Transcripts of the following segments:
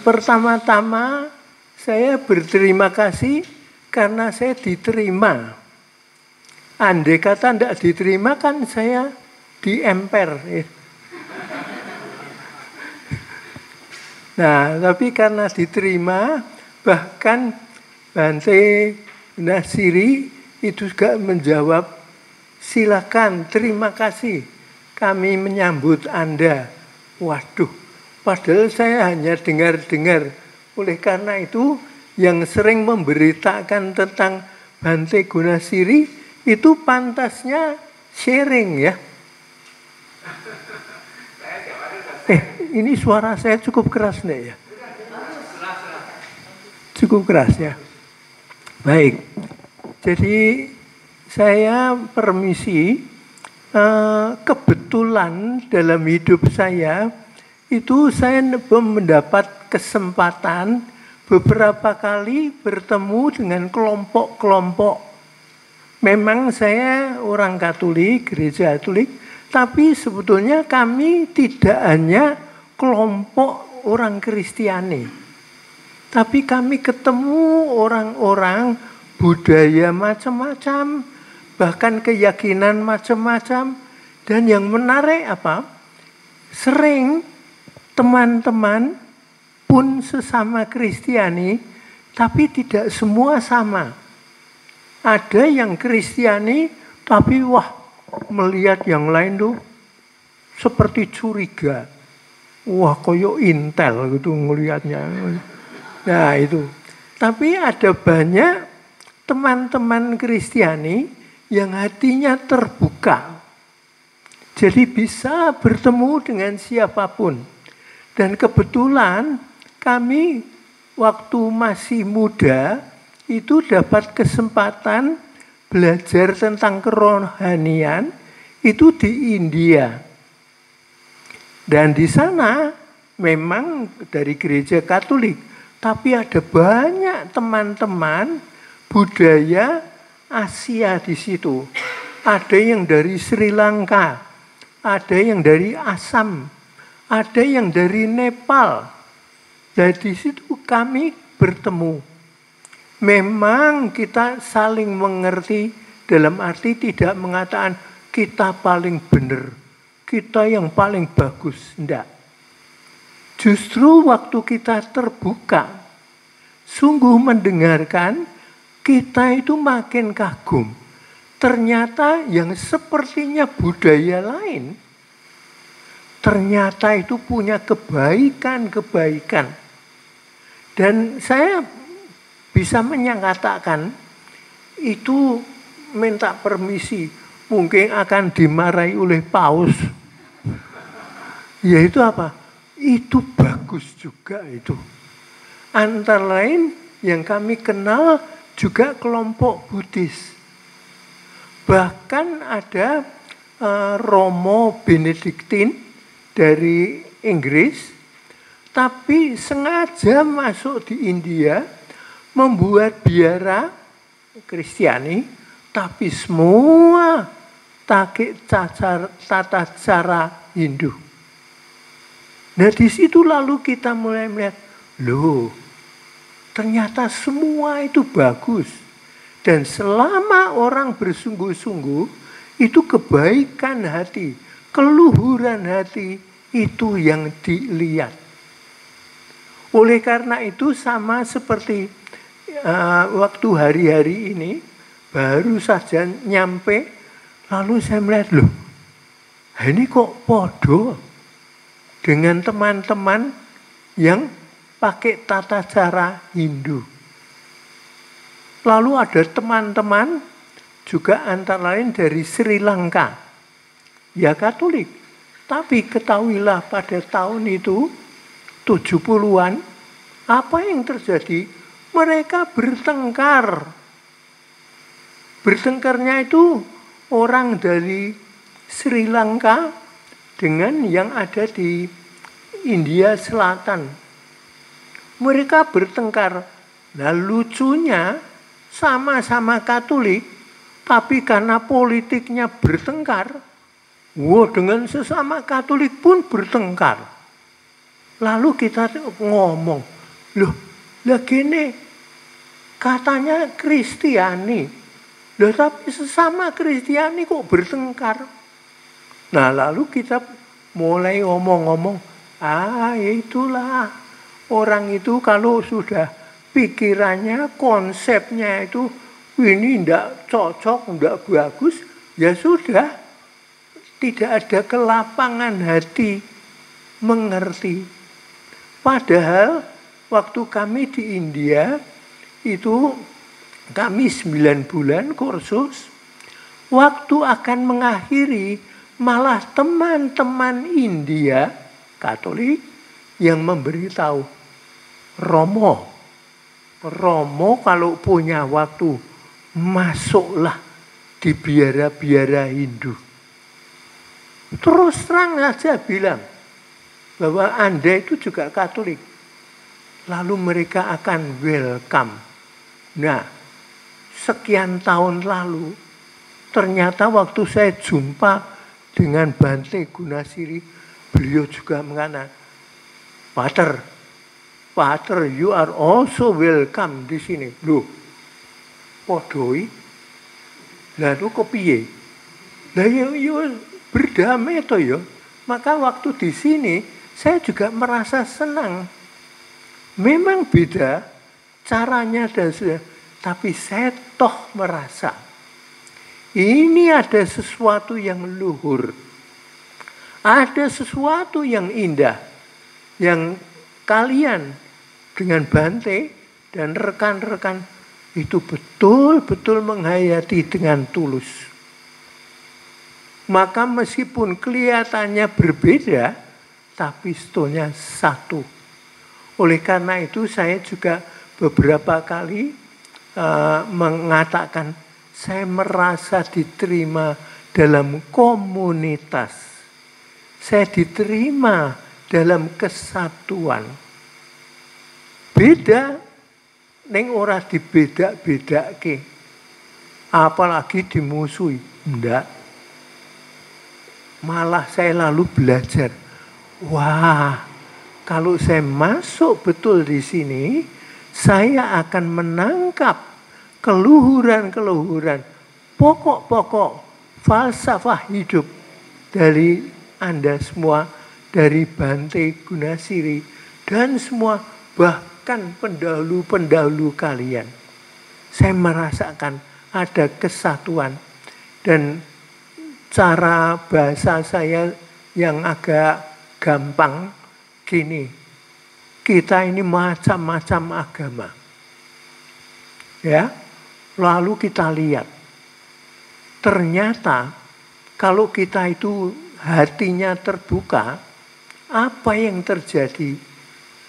pertama-tama saya berterima kasih karena saya diterima. Andai kata tidak diterima kan saya diemper. Nah, tapi karena diterima, bahkan Bante Nasiri itu juga menjawab, silakan, terima kasih, kami menyambut Anda. Waduh, padahal saya hanya dengar-dengar. Oleh karena itu, yang sering memberitakan tentang Bante Gunasiri itu pantasnya sharing ya. Ini suara saya cukup keras nih ya. Cukup keras ya. Baik. Jadi saya permisi, kebetulan dalam hidup saya itu saya mendapat kesempatan beberapa kali bertemu dengan kelompok-kelompok. Memang saya orang Katolik, gereja Katolik, tapi sebetulnya kami tidak hanya kelompok orang Kristiani. Tapi kami ketemu orang-orang budaya macam-macam, bahkan keyakinan macam-macam. Dan yang menarik apa? Sering teman-teman pun sesama Kristiani, tapi tidak semua sama. Ada yang Kristiani, tapi wah, melihat yang lain tuh seperti curiga. Wah, koyo intel gitu ngelihatnya. Nah, itu. Tapi ada banyak teman-teman Kristiani yang hatinya terbuka. Jadi bisa bertemu dengan siapapun. Dan kebetulan kami waktu masih muda itu dapat kesempatan belajar tentang kerohanian itu di India. Dan di sana memang dari gereja Katolik, tapi ada banyak teman-teman budaya Asia di situ. Ada yang dari Sri Lanka, ada yang dari Assam, ada yang dari Nepal. Dan di situ kami bertemu. Memang kita saling mengerti dalam arti tidak mengatakan kita paling benar. Kita yang paling bagus, enggak. Justru waktu kita terbuka, sungguh mendengarkan, kita itu makin kagum. Ternyata yang sepertinya budaya lain, ternyata itu punya kebaikan-kebaikan. Dan saya bisa menyatakan, itu minta permisi, mungkin akan dimarahi oleh paus. Yaitu apa? Itu bagus juga itu. Antara lain yang kami kenal juga kelompok Buddhis. Bahkan ada Romo Benediktin dari Inggris, tapi sengaja masuk di India, membuat biara Kristiani, tapi semua tata cara Hindu. Nah di situ lalu kita mulai melihat, loh ternyata semua itu bagus. Dan selama orang bersungguh-sungguh, itu kebaikan hati, keluhuran hati itu yang dilihat. Oleh karena itu sama seperti waktu hari-hari ini, baru saja nyampe, lalu saya melihat, loh ini kok podo dengan teman-teman yang pakai tata cara Hindu. Lalu ada teman-teman juga antara lain dari Sri Lanka. Ya Katolik. Tapi ketahuilah pada tahun itu 70-an, apa yang terjadi? Mereka bertengkar. Bertengkarnya itu orang dari Sri Lanka dengan yang ada di India Selatan. Mereka bertengkar. Nah lucunya sama-sama Katolik, tapi karena politiknya bertengkar, dengan sesama Katolik pun bertengkar. Lalu kita ngomong, loh, lah gini, katanya Kristiani. Loh tapi sesama Kristiani kok bertengkar. Nah lalu kita mulai ngomong-ngomong, ya itulah. Orang itu kalau sudah pikirannya, konsepnya itu, ini tidak cocok, tidak bagus, ya sudah. Tidak ada kelapangan hati mengerti. Padahal waktu kami di India, itu kami 9 bulan kursus, waktu akan mengakhiri, malah teman-teman India Katolik yang memberitahu, Romo kalau punya waktu, masuklah di biara-biara Hindu. Terus terang aja bilang bahwa Anda itu juga Katolik. Lalu mereka akan welcome. Nah, sekian tahun lalu, ternyata waktu saya jumpa dengan Bante Gunasiri, beliau juga mengatakan, Pater, you are also welcome di sini. Loh, podoi, lalu kepiye? Lah yo berdamai toh yo. Maka waktu di sini saya juga merasa senang. Memang beda caranya dan sudah, tapi saya toh merasa ini ada sesuatu yang luhur, ada sesuatu yang indah, yang kalian dengan Bante dan rekan-rekan itu betul-betul menghayati dengan tulus. Maka meskipun kelihatannya berbeda, tapi sebetulnya satu. Oleh karena itu saya juga beberapa kali mengatakan saya merasa diterima dalam komunitas. Saya diterima dalam kesatuan. Beda ning ora dibeda-bedake. Apalagi dimusuhi. Enggak. Malah saya lalu belajar. Wah, kalau saya masuk betul di sini, saya akan menangkap keluhuran-keluhuran, pokok-pokok falsafah hidup dari Anda semua, dari Bante Gunasiri, dan semua bahkan pendahulu-pendahulu kalian. Saya merasakan ada kesatuan dan cara bahasa saya yang agak gampang gini, kita ini macam-macam agama. Ya, lalu kita lihat. Ternyata kalau kita itu hatinya terbuka, apa yang terjadi?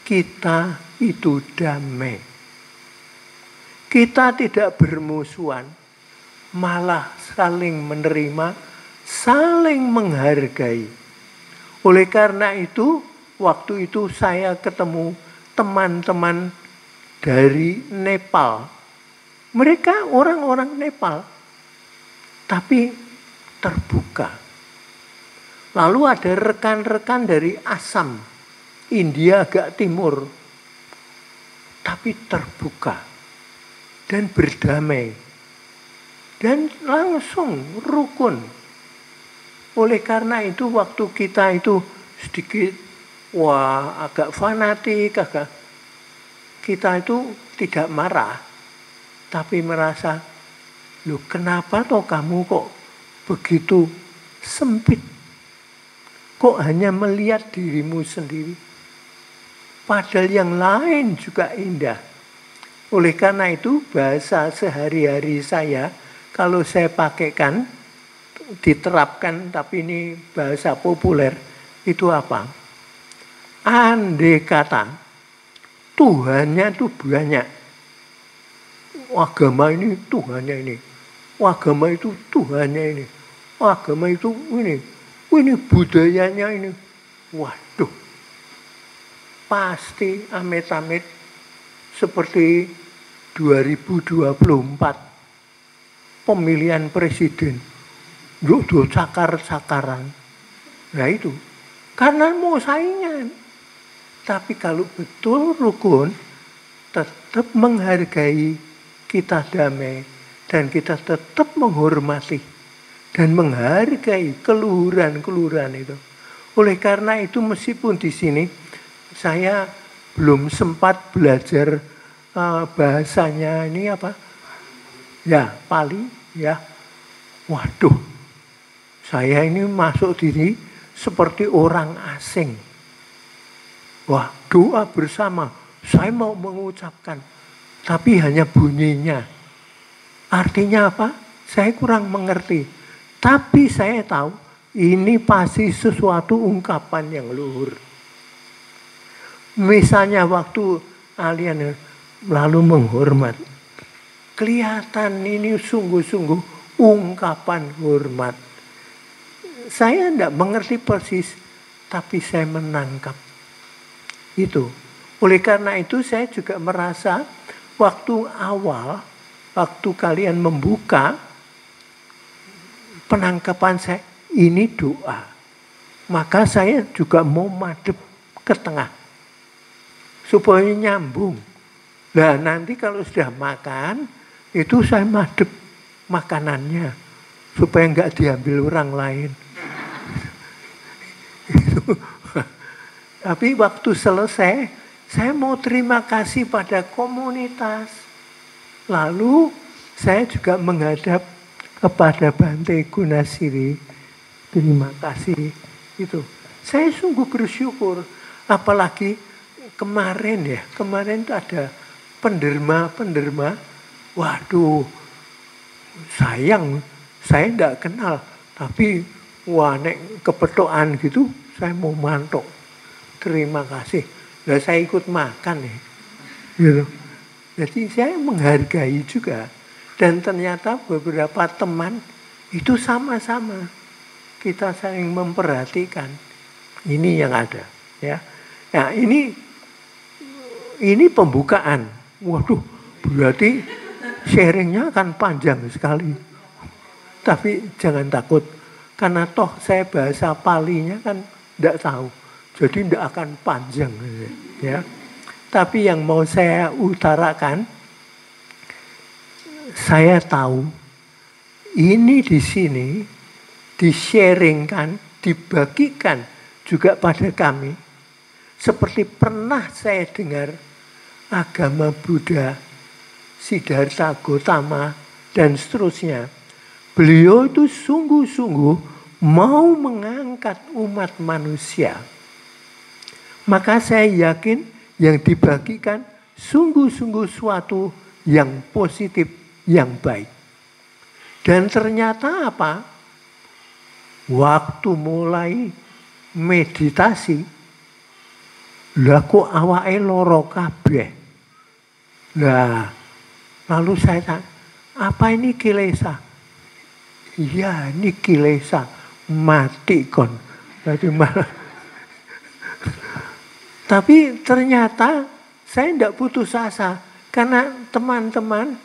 Kita itu damai. Kita tidak bermusuhan, malah saling menerima, saling menghargai. Oleh karena itu, waktu itu saya ketemu teman-teman dari Nepal. Mereka orang-orang Nepal, tapi terbuka. Lalu ada rekan-rekan dari Assam, India agak timur, tapi terbuka dan berdamai. Dan langsung rukun. Oleh karena itu waktu kita itu sedikit agak fanatik, kita itu tidak marah, tapi merasa, loh kenapa toh kamu kok begitu sempit? Kok hanya melihat dirimu sendiri? Padahal yang lain juga indah. Oleh karena itu bahasa sehari-hari saya, kalau saya pakaikan, diterapkan, tapi ini bahasa populer, itu apa? Andai kata Tuhannya itu banyak. Agama ini Tuhannya ini. Agama itu Tuhannya ini. Agama itu ini. Ini budayanya ini. Waduh. Pasti amit-amit seperti 2024 pemilihan presiden. Yuk cakar-cakaran. Nah itu. Karena mau saingan. Tapi kalau betul rukun, tetap menghargai, kita damai, dan kita tetap menghormati dan menghargai keluhuran-keluhuran itu. Oleh karena itu meskipun di sini saya belum sempat belajar bahasanya ini apa? Ya, Pali, ya. Waduh, saya ini masuk diri seperti orang asing. Wah, doa bersama. Saya mau mengucapkan, tapi hanya bunyinya. Artinya apa? Saya kurang mengerti. Tapi saya tahu ini pasti sesuatu ungkapan yang luhur. Misalnya waktu kalian lalu menghormat. Kelihatan ini sungguh-sungguh ungkapan hormat. Saya tidak mengerti persis, tapi saya menangkap itu. Oleh karena itu saya juga merasa waktu awal, waktu kalian membuka, penangkapan saya ini doa. Maka saya juga mau madep ke tengah. Supaya nyambung. Nah nanti kalau sudah makan, itu saya madep makanannya. Supaya enggak diambil orang lain. Tapi waktu selesai, saya mau terima kasih pada komunitas. Lalu saya juga menghadap kepada Bante Gunasiri. Terima kasih. Itu. Saya sungguh bersyukur. Apalagi kemarin itu ada penderma. Waduh, sayang, saya tidak kenal. Tapi wah nek kepetokan gitu, saya mau mantok. Terima kasih. Nah, saya ikut makan ya. Gitu. Jadi saya menghargai juga. Dan ternyata beberapa teman itu sama-sama. Kita saling memperhatikan. Ini yang ada. Ya. Nah ini pembukaan. Waduh, berarti sharingnya akan panjang sekali. Tapi jangan takut. Karena toh saya bahasa Palinya kan tidak tahu. Jadi tidak akan panjang, ya. Tapi yang mau saya utarakan, saya tahu ini di sini di-sharingkan, dibagikan juga pada kami. Seperti pernah saya dengar agama Buddha, Siddhartha Gautama dan seterusnya. Beliau itu sungguh-sungguh mau mengangkat umat manusia. Maka saya yakin yang dibagikan sungguh-sungguh suatu yang positif, yang baik. Dan ternyata apa? Waktu mulai meditasi, lah kok awake loro kabeh. Lah, lalu saya tanya, apa ini kilesa? Iya, ini kilesa, mati kon. Jadi malah. Tapi ternyata saya tidak putus asa karena teman-teman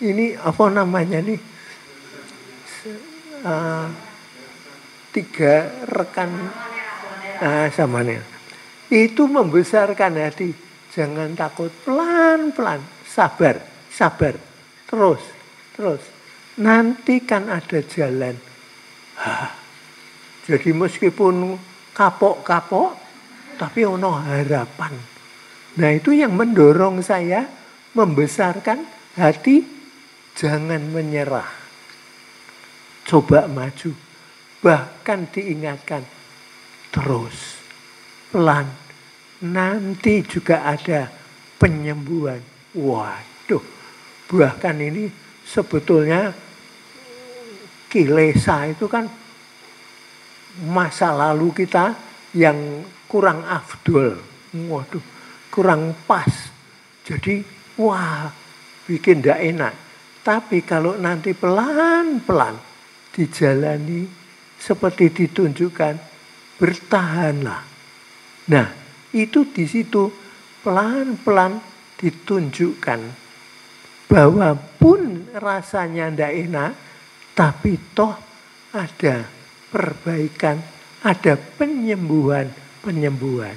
ini apa namanya nih 3 rekan samanya itu membesarkan hati. Jangan takut, pelan-pelan, sabar, terus. Nanti kan ada jalan. Jadi meskipun kapok, tapi ono harapan. Nah itu yang mendorong saya membesarkan hati, jangan menyerah. Coba maju. Bahkan diingatkan, terus, pelan. Nanti juga ada penyembuhan. Waduh, bahkan ini sebetulnya kilesa itu kan masa lalu kita yang kurang afdol. Waduh, kurang pas. Jadi, wah, bikin tidak enak. Tapi kalau nanti pelan-pelan dijalani seperti ditunjukkan, bertahanlah. Nah, itu di situ pelan-pelan ditunjukkan bahwa pun rasanya tidak enak, tapi toh ada perbaikan, ada penyembuhan penyembuhan.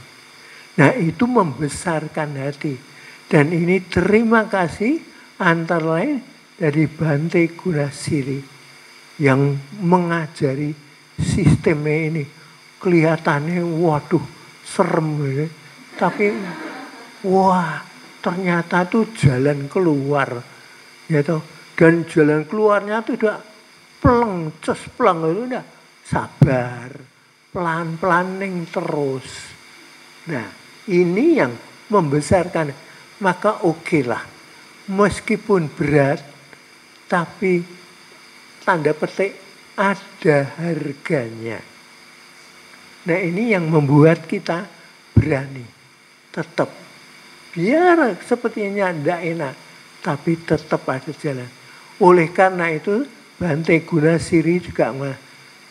Nah itu membesarkan hati. Dan ini terima kasih antara lain dari Bante Gunasiri yang mengajari sistemnya ini. Kelihatannya waduh serem ya. Tapi wah ternyata itu jalan keluar. Gitu. Dan jalan keluarnya itu udah pleng, pleng itu udah sabar. Pelan-pelan terus. Nah ini yang membesarkan. Maka oke lah. Meskipun berat. Tapi tanda petik ada harganya. Nah ini yang membuat kita berani. Tetap. Biar sepertinya tidak enak. Tapi tetap ada jalan. Oleh karena itu Bante Gunasiri juga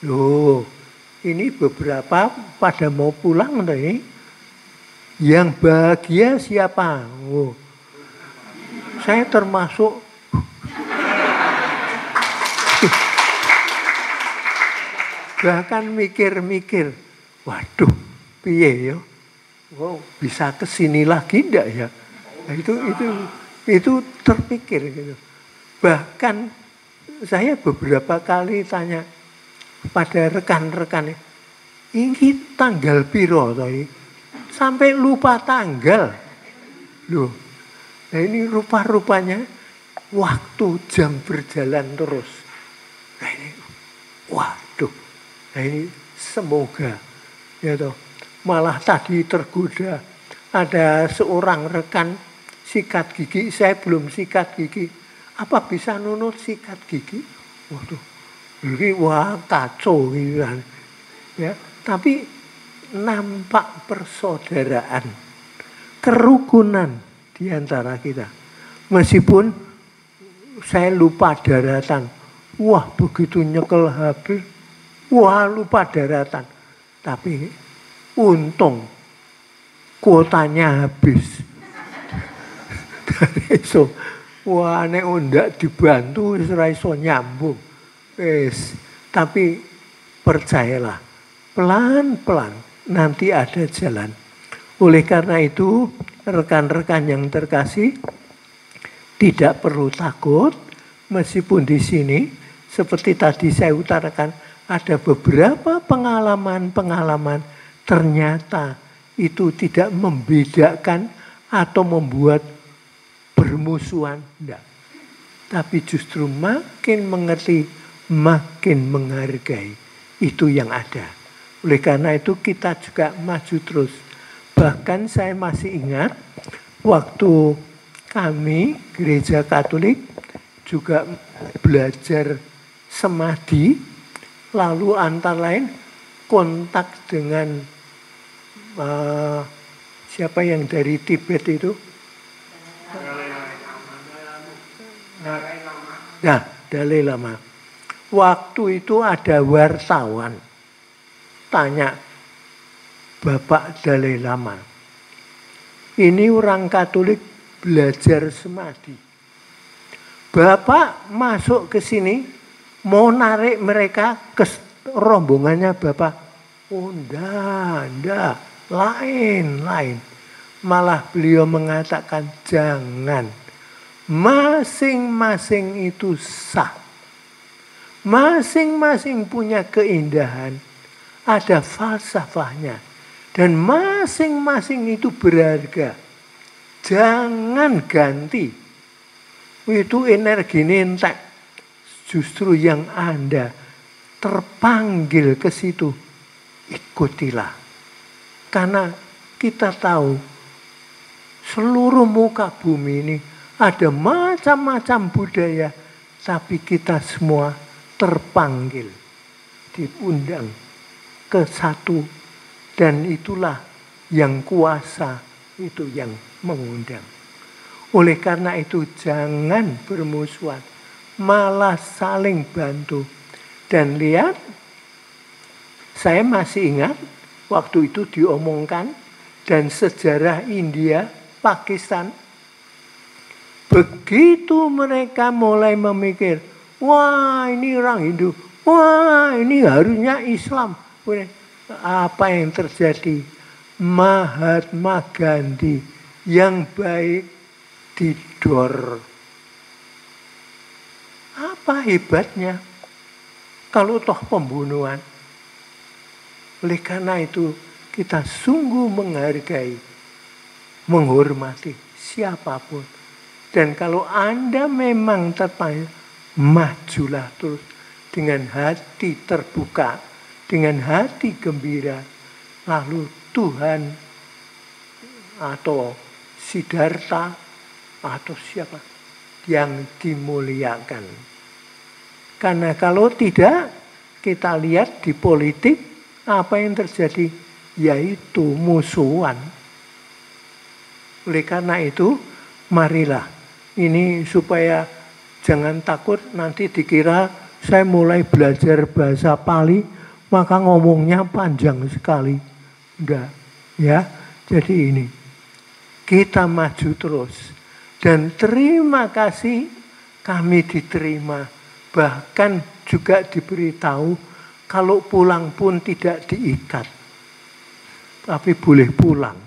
loh ini beberapa pada mau pulang nih. Yang bahagia siapa? Oh, saya termasuk. Bahkan mikir-mikir, waduh, piye ya? Wow, bisa kesini lagi enggak ya? Nah, itu terpikir gitu. Bahkan saya beberapa kali tanya pada rekan-rekan, ini tanggal piro toh? Sampai lupa tanggal. Loh, nah ini rupa-rupanya waktu jam berjalan terus. Nah ini, waduh, nah ini semoga, ya toh, malah tadi tergoda ada seorang rekan sikat gigi, saya belum sikat gigi, apa bisa nunut sikat gigi? Waduh, ini wah kacau gitu kan, ya. Tapi nampak persaudaraan, kerukunan di antara kita. Meskipun saya lupa daratan, wah begitu nyekel habis, wah lupa daratan. Tapi untung kuotanya habis. Dari itu, wah nek ndak dibantu wis ora iso nyambung. Wis, tapi percayalah, pelan-pelan nanti ada jalan. Oleh karena itu, rekan-rekan yang terkasih, tidak perlu takut, meskipun di sini, seperti tadi saya utarakan, ada beberapa pengalaman-pengalaman, ternyata itu tidak membedakan atau membuat bermusuhan. Tidak. Tapi justru makin mengerti, makin menghargai. Itu yang ada. Oleh karena itu kita juga maju terus. Bahkan saya masih ingat waktu kami gereja Katolik juga belajar semadi, lalu antara lain kontak dengan siapa yang dari Tibet itu? Nah, Dalai Lama. Waktu itu ada wartawan tanya Bapak Dalai Lama, ini orang Katolik belajar semadi. Bapak masuk ke sini mau narik mereka ke rombongannya Bapak. Oh enggak, lain. Malah beliau mengatakan jangan. Masing-masing itu sah. Masing-masing punya keindahan. Ada falsafahnya. Dan masing-masing itu berharga. Jangan ganti. Itu energi entek. Justru yang Anda terpanggil ke situ, ikutilah. Karena kita tahu seluruh muka bumi ini ada macam-macam budaya. Tapi kita semua terpanggil. Diundang ke satu, dan itulah yang kuasa, itu yang mengundang. Oleh karena itu jangan bermusuhan, malah saling bantu. Dan lihat, saya masih ingat waktu itu diomongkan, dan sejarah India, Pakistan, begitu mereka mulai memikir, wah ini orang Hindu, wah ini harusnya Islam. Apa yang terjadi? Mahatma Gandhi yang baik didor. Apa hebatnya kalau toh pembunuhan? Oleh karena itu kita sungguh menghargai, menghormati siapapun. Dan kalau Anda memang terpaksa, majulah terus dengan hati terbuka, dengan hati gembira. Lalu Tuhan atau Siddhartha atau siapa yang dimuliakan. Karena kalau tidak, kita lihat di politik apa yang terjadi, yaitu musuhan. Oleh karena itu, marilah ini supaya jangan takut nanti dikira saya mulai belajar bahasa Pali maka ngomongnya panjang sekali. Enggak, ya. Jadi ini kita maju terus. Dan terima kasih kami diterima. Bahkan juga diberitahu kalau pulang pun tidak diikat. Tapi boleh pulang.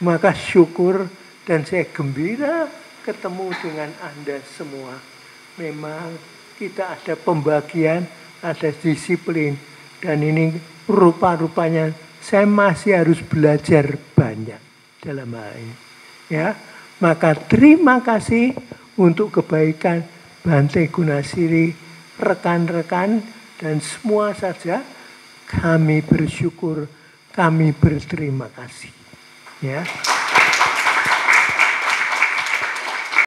Maka syukur dan saya gembira ketemu dengan Anda semua. Memang kita ada pembagian, ada disiplin. Dan ini rupa-rupanya saya masih harus belajar banyak dalam hal ini. Ya, maka terima kasih untuk kebaikan Bante Gunasiri, rekan-rekan dan semua saja. Kami bersyukur, kami berterima kasih. Ya.